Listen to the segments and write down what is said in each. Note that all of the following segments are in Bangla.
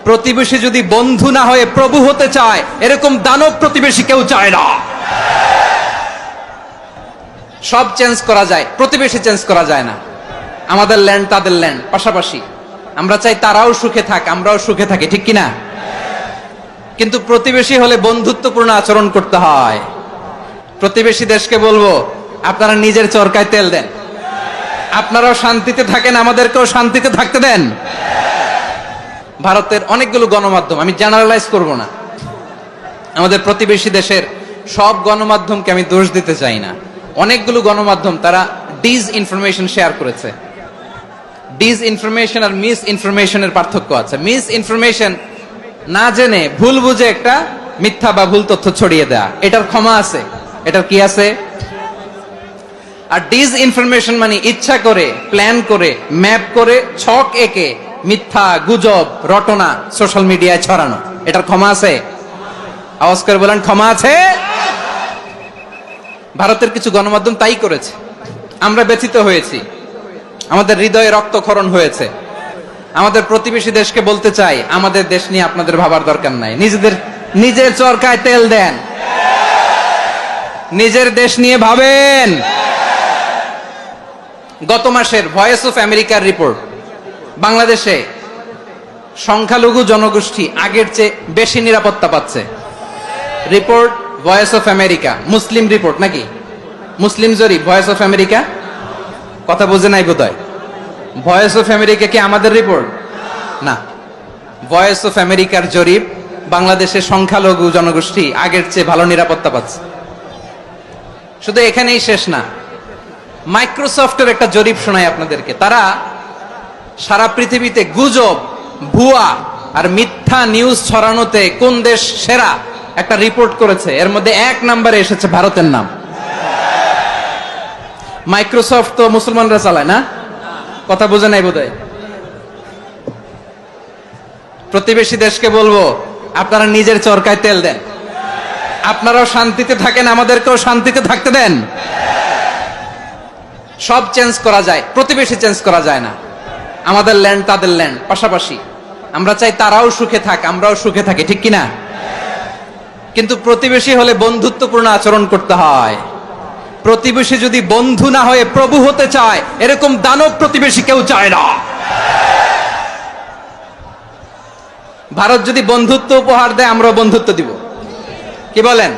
প্রতিবেশী যদি বন্ধু না হয়ে প্রভু হতে চায়, এরকম দানব প্রতিবেশী কেউ চায় না। সব চেঞ্জ করা যায়, প্রতিবেশী চেঞ্জ করা যায় না। আমাদের ল্যান্ড তাদের ল্যান্ড, পাশাপাশি। আমরা চাই তারাও সুখে থাক, আমরাও সুখে থাকি, ঠিক কিনা? কিন্তু প্রতিবেশী হলে বন্ধুত্বপূর্ণ আচরণ করতে হয়। প্রতিবেশী দেশকে বলবো, আপনারা নিজের চরকায় তেল দেন, আপনারাও শান্তিতে থাকেন, আমাদেরকেও শান্তিতে থাকতে দেন। ভারতের অনেকগুলো গণমাধ্যম, আমি জেনারেলাইজ করব না, আমাদের প্রতিবেশী দেশের সব গণমাধ্যমকে আমি দোষ দিতে চাই না। অনেকগুলো গণমাধ্যম তারা ডিস ইনফরমেশন শেয়ার করেছে। ডিস ইনফরমেশন আর মিস ইনফরমেশনের পার্থক্য আছে। মিস ইনফরমেশন না জেনে ভুল বুঝে একটা মিথ্যা বা ভুল তথ্য ছড়িয়ে দেয়া, এটার ক্ষমা আছে, এটার কি আছে? আর ডিস ইনফরমেশন মানে ইচ্ছা করে, প্ল্যান করে, ম্যাপ করে, ছক এঁকে মিথ্যা, গুজব, রটনা সোশ্যাল মিডিয়ায় ছড়ানো, এটার ক্ষমা আছে? আওয়াজ করে বলেন, ক্ষমা আছে? ভারতের কিছু গণমাধ্যম তাই করেছে। আমরা ব্যথিত হয়েছি, আমাদের হৃদয়ে রক্তক্ষরণ হয়েছে। আমাদের প্রতিবেশী দেশকে বলতে চাই, আমাদের দেশ নিয়ে আপনাদের ভাবার দরকার নাই, নিজের চরকায় তেল দেন, নিজের দেশ নিয়ে ভাবেন। গত মাসের ভয়েস অফ আমেরিকার রিপোর্ট, বাংলাদেশে সংখ্যালঘু জনগোষ্ঠী আগের চেয়ে বেশি নিরাপত্তা পাচ্ছে। Report voice of America, Muslim report নাকি? মুসলিম জরিপ, ভয়েস অফ আমেরিকা। কথা বুঝে নাই বোধহয়। ভয়েস অফ আমেরিকা কি আমাদের রিপোর্ট? না, ভয়েস অফ আমেরিকার জরিপ, বাংলাদেশের সংখ্যালঘু জনগোষ্ঠী আগের চেয়ে ভালো নিরাপত্তা পাচ্ছে। শুধু এখানেই শেষ না, মাইক্রোসফটের একটা জরিপ শোনায় আপনাদেরকে। তারা সারা পৃথিবীতে গুজব, ভুয়া আর মিথ্যা নিউজ ছড়ানোতে কোন দেশ সেরা একটা রিপোর্ট করেছে। এর মধ্যে 1 নম্বরে এসেছে ভারতের নাম। মাইক্রোসফট তো মুসলমানরা চালায় না? কথা বোঝে নাই বোধহয়। প্রতিবেশী দেশকে বলবো, আপনারা নিজের চরকায় তেল দেন, আপনারাও শান্তিতে থাকেন, আমাদেরকেও শান্তিতে থাকতে দেন। সব চেঞ্জ করা যায়, প্রতিবেশী চেঞ্জ করা যায় না। আমাদের ল্যান্ড তাদের ল্যান্ড, পাশাপাশি। আমরা চাই তারাও সুখে থাক, আমরাও সুখে থাকি, ঠিক কিনা? কিন্তু প্রতিবেশী হলে বন্ধুত্বপূর্ণ আচরণ করতে হয়। প্রতিবেশী যদি বন্ধু না হয়ে প্রভু হতে চায়, এরকম দানব প্রতিবেশী কেউ চায় না। ভারত যদি বন্ধুত্ব উপহার দেয়, আমরাও বন্ধুত্ব দিব, কি বলেন?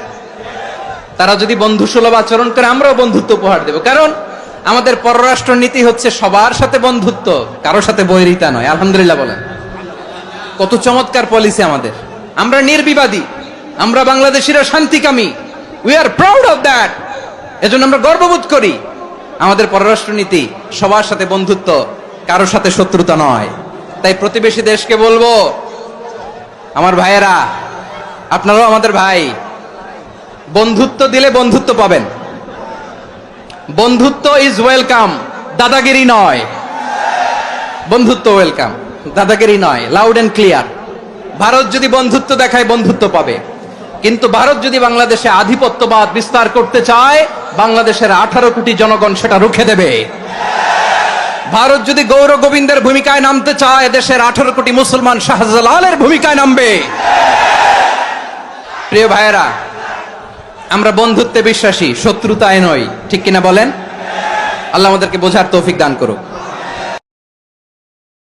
তারা যদি বন্ধুসুলভ আচরণ করে, আমরাও বন্ধুত্ব উপহার দেব। কারণ আমাদের পররাষ্ট্র নীতি হচ্ছে সবার সাথে বন্ধুত্ব, কারোর সাথে বৈরিতা নয়। আলহামদুলিল্লাহ বলেন, কত চমৎকার পলিসি আমাদের। আমরা নির্বিবাদী, আমরা বাংলাদেশিরা শান্তিকামী। We are proud of that. এজন্য আমরা গর্ববোধ করি। আমাদের পররাষ্ট্র নীতি সবার সাথে বন্ধুত্ব, কারোর সাথে শত্রুতা নয়। তাই প্রতিবেশী দেশকে বলবো, আমার ভাইয়েরা, আপনারাও আমাদের ভাই, বন্ধুত্ব দিলে বন্ধুত্ব পাবেন। বন্ধুত্ব ইজ ওয়েলকাম, দাদাগিরি নয়। বন্ধুত্ব ওয়েলকাম, দাদাগিরি নয়। Loud and clear. ভারত যদি বন্ধুত্ব দেখায়, বন্ধুত্ব পাবে। কিন্তু ভারত যদি বাংলাদেশে আধিপত্যবাদ বিস্তার করতে চায়, বাংলাদেশের 18 কোটি জনগণ সেটা রুখে দেবে। ভারত যদি গৌর গোবিন্দের ভূমিকায় নামতে চায়, দেশের 18 কোটি মুসলমান শাহজালালের ভূমিকায় নামবে। প্রিয় ভাইয়েরা, আমরা বন্ধুত্বে বিশ্বাসী, শত্রুতায় নই, ঠিক কিনা বলেন? আল্লাহ আমাদেরকে বোঝার তৌফিক দান করুক।